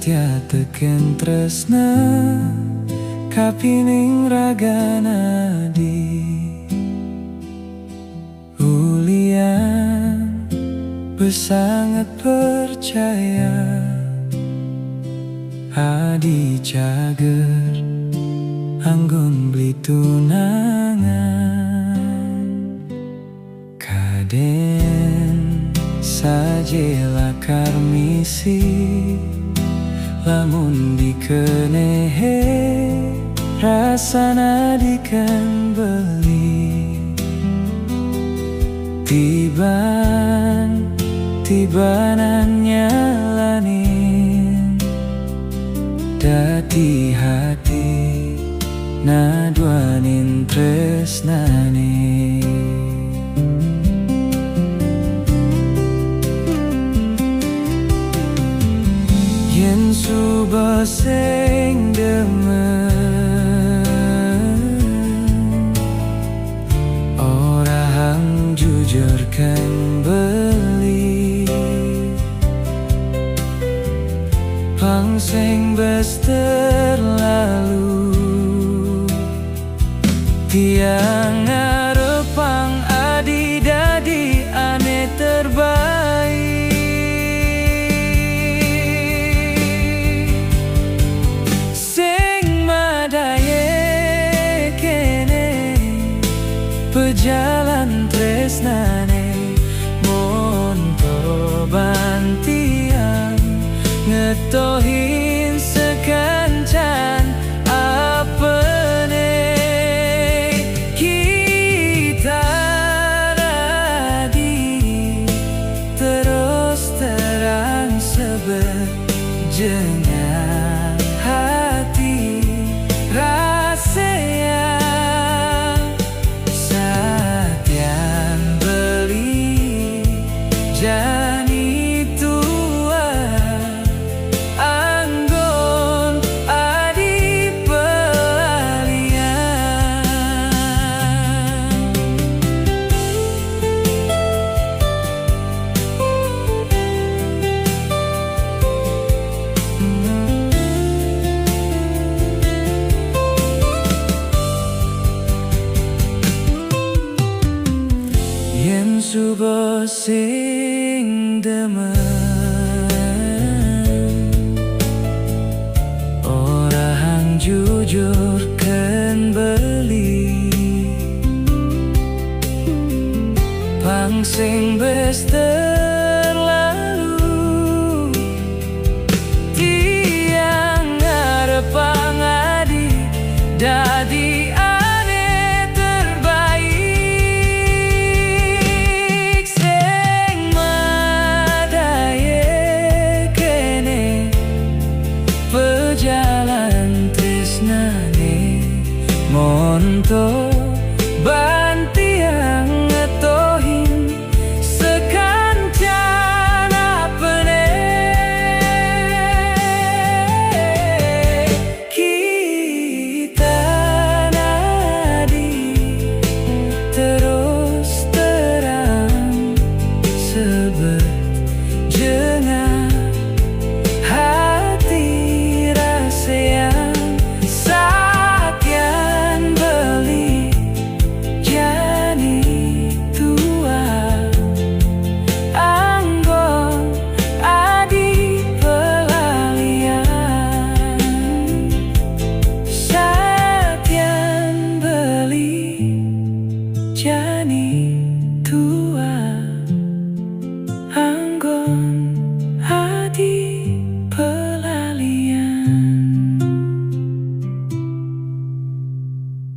satya teken tresna kapining ragana di ulian besangat percaya adi cager anggun beli tunangan kaden sajelah karmisi lamun dikenehe rasana diken beli tibanan nyalanin dadi hati naduanin tresnane. Yen suba sing demen ora hang jujur kan beli pang sing bes terlalu tiang ngarepang adi dadi ane terbaik sing madaye kene pejalan tresnane mon bantian ngetohin sekancan apene kita radi terus terang seberjengan hati rasanya satian beli jani tua anggon adi pelalian. Yen suba sing demen ora hang jujur kan beli pang sing bes